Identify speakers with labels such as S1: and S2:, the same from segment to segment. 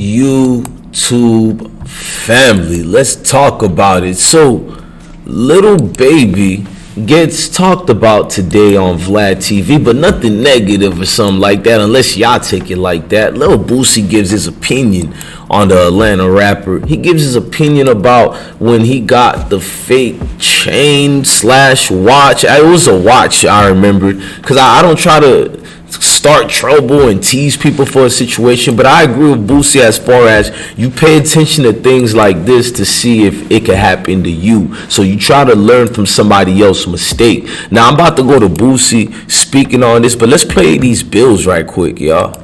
S1: YouTube family, let's talk about it. So, Lil Baby gets talked about today on Vlad TV, but nothing negative or something like that, unless y'all take it like that. Lil Boosie gives his opinion on the Atlanta rapper. He gives his opinion about when he got the fake chain slash watch. It was a watch, I remembered, because I don't try to start trouble and tease people for a situation, but I agree with Boosie as far as you pay attention to things like this to see if it can happen to you. So you try to learn from somebody else's mistake. Now I'm about to go to Boosie speaking on this, but let's play these bills right quick, y'all.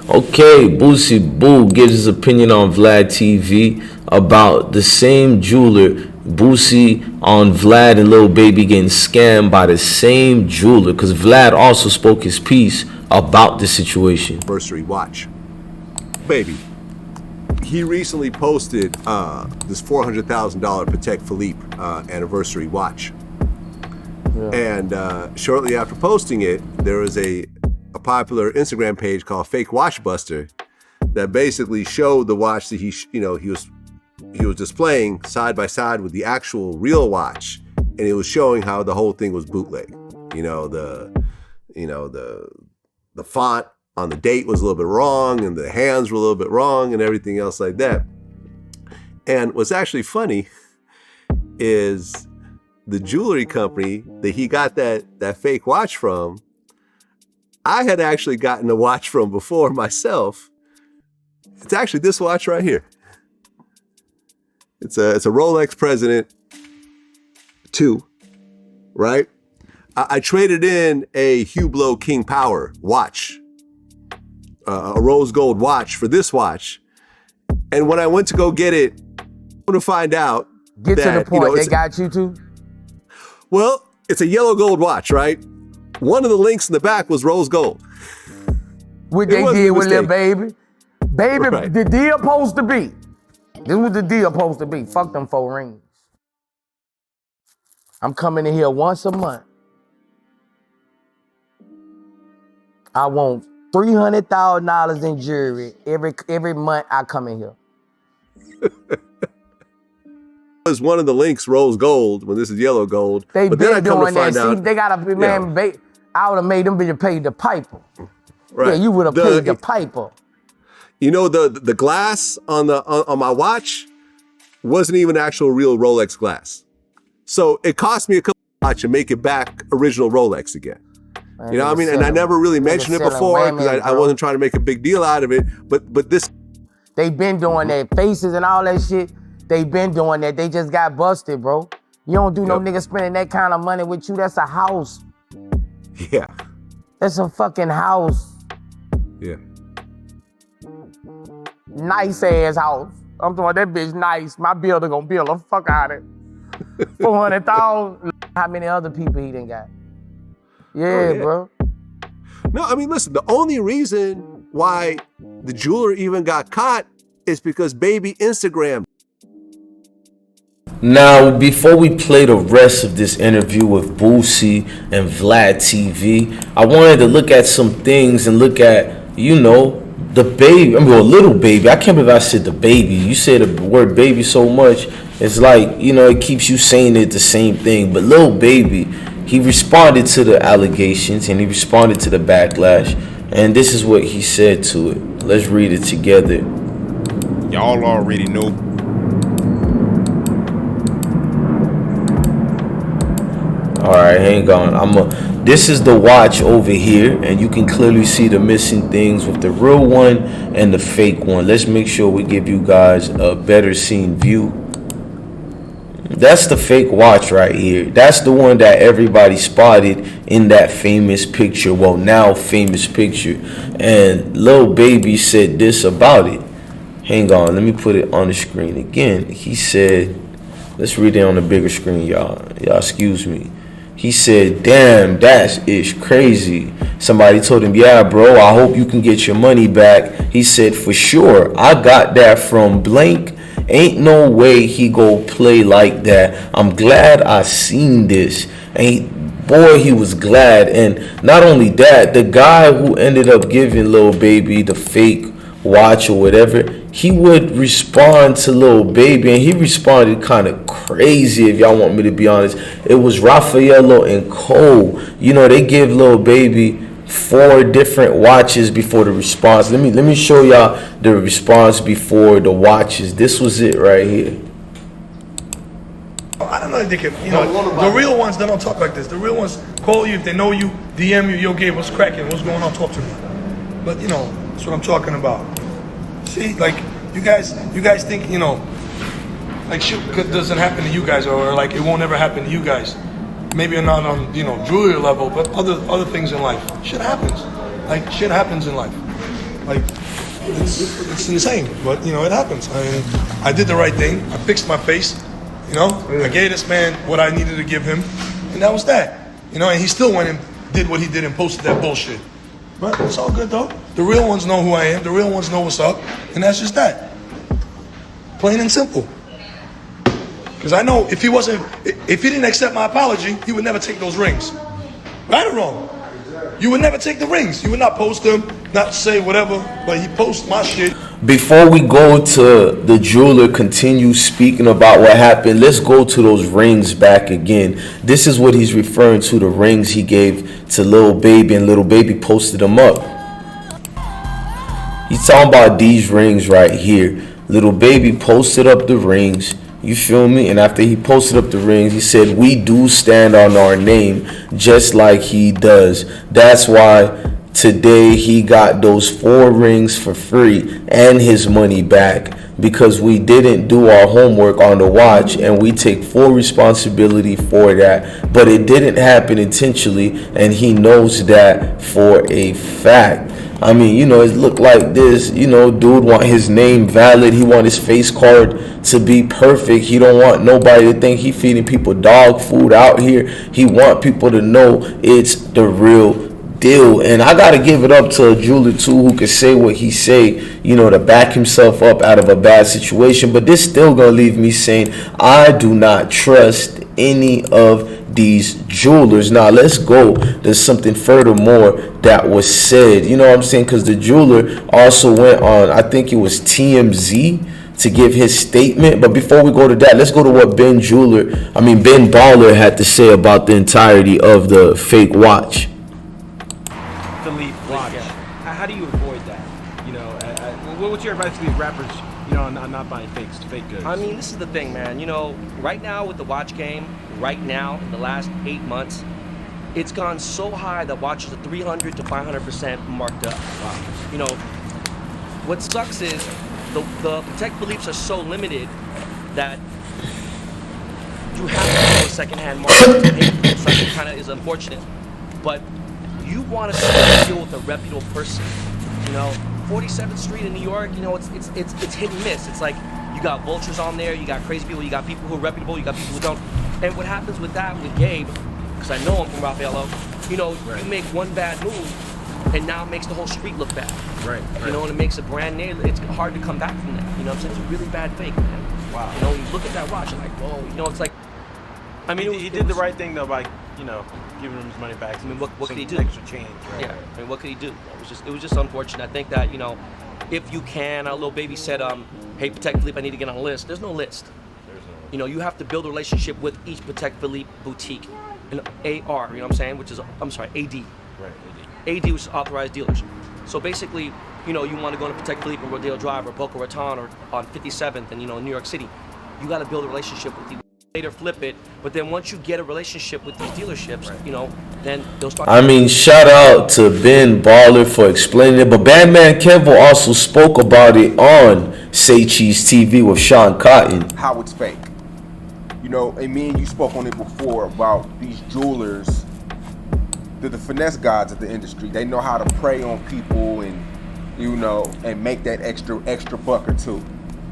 S1: Okay, Boosie Boo gives his opinion on Vlad TV about the same jeweler. Boosie on Vlad and Lil Baby getting scammed by the same jeweler, because Vlad also spoke his piece about the situation.
S2: Anniversary watch. Baby, he recently posted this $400,000 Patek Philippe anniversary watch. Yeah. And shortly after posting it, there was a popular Instagram page called Fake Watch Buster that basically showed the watch that he was displaying side by side with the actual real watch, and it was showing how the whole thing was bootleg. The font on the date was a little bit wrong, and the hands were a little bit wrong, and everything else like that. And what's actually funny is the jewelry company that he got that fake watch from, I had actually gotten a watch from before myself. It's actually this watch right here. It's a Rolex President 2, right? I traded in a Hublot King Power watch, a rose gold watch for this watch. And when I went to go get it, to find out
S3: to the point, they got you too?
S2: Well, it's a yellow gold watch, right? One of the links in the back was rose gold.
S3: What they did with Lil Baby? Baby, right. The deal supposed to be. This was the deal supposed to be. Fuck them 4 rings. I'm coming in here once a month. I want $300,000 in jewelry every month I come in here.
S2: Was one of the links rose gold when this is yellow gold.
S3: They
S2: but
S3: been
S2: then I come
S3: doing
S2: to find
S3: that.
S2: out,
S3: See, they got a man.
S2: Yeah.
S3: I would have made them bitches pay the piper.
S2: Right.
S3: Yeah, you would have paid the piper.
S2: You know, the glass on my watch wasn't even actual real Rolex glass. So it cost me a couple of watch to make it back original Rolex again. Man, you know what I mean? And I never really mentioned it before because I wasn't trying to make a big deal out of it. But this,
S3: they been doing that, faces and all that shit. They been doing that. They just got busted, bro. You don't do no nigga spending that kind of money with you. That's a house.
S2: Yeah.
S3: That's a fucking house.
S2: Yeah.
S3: Nice ass house. I'm talking that bitch nice. My builder gonna build the fuck out of it. 400,000. How many other people he done got? Yeah, bro.
S2: No, I mean, listen, the only reason why the jeweler even got caught is because Baby Instagram.
S1: Now, before we play the rest of this interview with Boosie and Vlad TV, I wanted to look at some things and look at, the baby. I mean, Lil Baby. I can't believe I said the baby. You say the word baby so much, it's like, it keeps you saying it the same thing. But Lil Baby, he responded to the allegations and he responded to the backlash. And this is what he said to it. Let's read it together.
S4: Y'all already know.
S1: All right, hang on. This is the watch over here, and you can clearly see the missing things with the real one and the fake one. Let's make sure we give you guys a better seen view. That's the fake watch right here. That's the one that everybody spotted in that famous picture. Well, now famous picture. And Lil Baby said this about it. Hang on, let me put it on the screen again. He said, let's read it on the bigger screen, y'all. Y'all excuse me. He said, damn, it's crazy. Somebody told him, yeah, bro, I hope you can get your money back. He said, for sure, I got that from blank. Ain't no way he go play like that. I'm glad I seen this. Ain't boy, he was glad. And not only that, the guy who ended up giving Lil Baby the fake watch or whatever, he would respond to Lil Baby, and he responded kind of crazy, if y'all want me to be honest. It was Raffaello and Cole. You know, they give Lil Baby 4 different watches before the response. Let me show y'all the response before the watches. This was it right here.
S5: I don't know if they can, the real ones, they don't talk like this. The real ones call you, if they know you, DM you, yo, Gabe, what's cracking? What's going on? Talk to me. But, that's what I'm talking about. See, like, you guys think, like shit doesn't happen to you guys, or like it won't ever happen to you guys. Maybe not on, jewelry level, but other things in life. Shit happens. Like, shit happens in life. Like, it's insane, but, it happens. I mean, I did the right thing. I fixed my face. I gave this man what I needed to give him, and that was that. And he still went and did what he did and posted that bullshit. But it's all good though. The real ones know who I am. The real ones know what's up, and that's just that. Plain and simple. Because I know if he didn't accept my apology, he would never take those rings. Right or wrong? You would never take the rings. You would not post them, not say whatever, but he posts my shit.
S1: Before we go to the jeweler continue speaking about what happened, let's go to those rings back again. This is what he's referring to, the rings he gave to Lil Baby, and Lil Baby posted them up. He's talking about these rings right here. Lil Baby posted up the rings, you feel me? And after he posted up the rings, he said, we do stand on our name just like he does. That's why today he got those 4 rings for free and his money back, because we didn't do our homework on the watch, and we take full responsibility for that. But it didn't happen intentionally, and he knows that for a fact. I mean, it looked like this. Dude want his name valid. He want his face card to be perfect. He don't want nobody to think he feeding people dog food out here. He want people to know it's the real deal. And I gotta give it up to a jeweler too, who can say what he say, to back himself up out of a bad situation. But this still gonna leave me saying I do not trust any of these jewelers. Now let's go. There's something furthermore that was said. You know what I'm saying? Because the jeweler also went on, I think it was TMZ, to give his statement. But before we go to that, let's go to what Ben Baller had to say about the entirety of the fake watch.
S6: How do you avoid that? What's your advice to these rappers, on not buying fake goods?
S7: I mean, this is the thing, man. Right now with the watch game, right now in the last 8 months, it's gone so high that watches are 300 to 500% marked up. Wow. What sucks is the Protect beliefs are so limited that you have to do a secondhand market. Something kind of is unfortunate, but you want to deal with a reputable person. 47th Street in New York, it's hit and miss. It's like you got vultures on there, you got crazy people, you got people who are reputable, you got people who don't. And what happens with that, with Gabe, because I know him from Raffaello, you make one bad move, and now it makes the whole street look bad. Right. And it makes a brand name. It's hard to come back from that. What I'm saying? It's a really bad fake, man. Wow. You look at that watch, you're like, whoa. It's like. I mean,
S6: he did the right thing though by, giving him his money back.
S7: I mean, what could he do?
S6: Extra change, right?
S7: Yeah. I mean, what could he do? It was just unfortunate. I think that if you can, Lil Baby said, hey, Protect Philippe, I need to get on a list. There's no list. You have to build a relationship with each Protect Philippe boutique, an AR. You know what I'm saying? Which is, I'm sorry, AD.
S6: Right.
S7: AD, which is authorized dealers. So basically, you want to go to Protect Philippe or Rodeo Drive or Boca Raton or on 57th and New York City. You got to build a relationship with these. Later flip it, but then once you get a relationship with these dealerships, then they'll start.
S1: I mean, shout out to Ben Baller for explaining it, but Batman Kevo also spoke about it on Say Cheese TV with Sean Cotton.
S8: How it's fake. And me and you spoke on it before about these jewelers. They're the finesse gods of the industry. They know how to prey on people and and make that extra buck or two.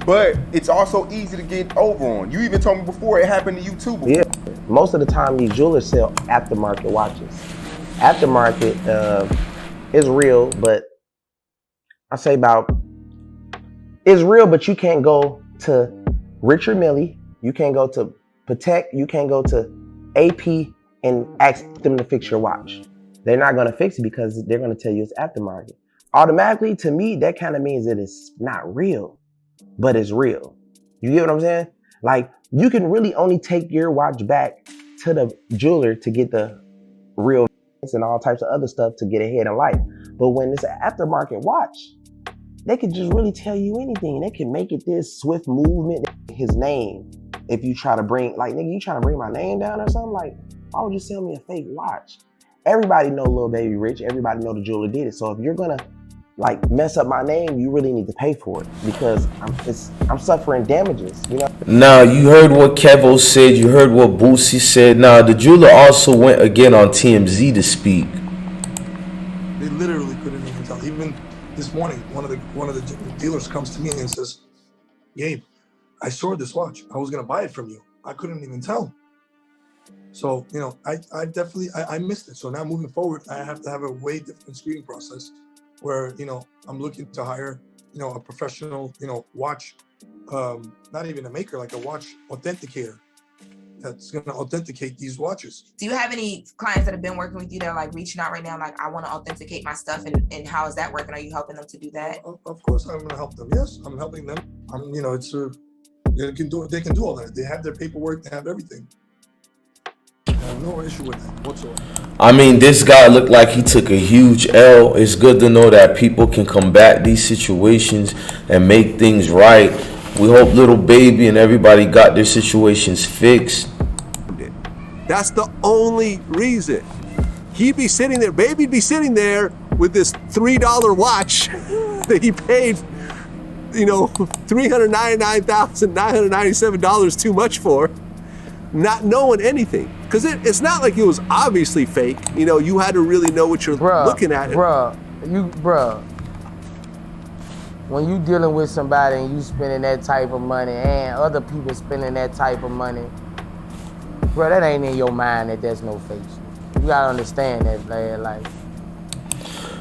S8: But it's also easy to get over on. You even told me before it happened to you too before.
S3: Yeah, most of the time these jewelers sell aftermarket watches. Aftermarket is real, but I say it's real, but you can't go to Richard Mille, you can't go to Patek, you can't go to AP and ask them to fix your watch. They're not gonna fix it because they're gonna tell you it's aftermarket. Automatically, to me, that kind of means that it's not real, but it's real. You get what I'm saying? Like, you can really only take your watch back to the jeweler to get the real and all types of other stuff to get ahead in life. But when it's an aftermarket watch, they can just really tell you anything. They can make it this swift movement, his name. If you try to bring, like, nigga, you trying to bring my name down or something? Like, why would you sell me a fake watch? Everybody know Lil Baby rich. Everybody know the jeweler did it. So if you're gonna like mess up my name, you really need to pay for it because I'm suffering damages, you know?
S1: Now, you heard what Kevo said. You heard what Boosie said. Now, the jeweler also went again on TMZ to speak.
S5: They literally couldn't even tell. Even this morning, one of the dealers comes to me and says, "Gabe, I saw this watch. I was gonna buy it from you. I couldn't even tell." So, you know, I definitely missed it. So now moving forward, I have to have a way different screening process where, you know, I'm looking to hire, you know, a professional, you know, watch, not even a maker, like a watch authenticator that's going to authenticate these watches.
S9: Do you have any clients that have been working with you that are like reaching out right now, like, I want to authenticate my stuff, and how is that working? Are you helping them to do that?
S5: Of course, I'm going to help them. Yes, I'm helping them. You know, they can do all that. They have their paperwork, they have everything. I have no issue with that whatsoever.
S1: I mean, this guy looked like he took a huge L. It's good to know that people can combat these situations and make things right. We hope Lil Baby and everybody got their situations fixed.
S2: That's the only reason. He'd be sitting there, Baby'd be sitting there with this $3 watch that he paid, you know, $399,997 too much for, not knowing anything. Because it's not like it was obviously fake. You know, you had to really know what you're looking at.
S10: When you dealing with somebody and you spending that type of money and other people spending that type of money, bro, that ain't in your mind that there's no fake shit. You gotta understand that, man. Like,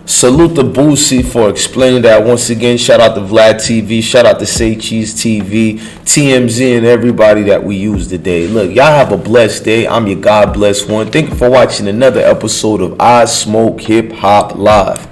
S1: salute to Boosie for explaining that once again. Shout out to Vlad TV. Shout out to Say Cheese TV, TMZ, and everybody that we use today. Look, y'all have a blessed day. I'm your God bless one. Thank you for watching another episode of Ismokehiphop Live.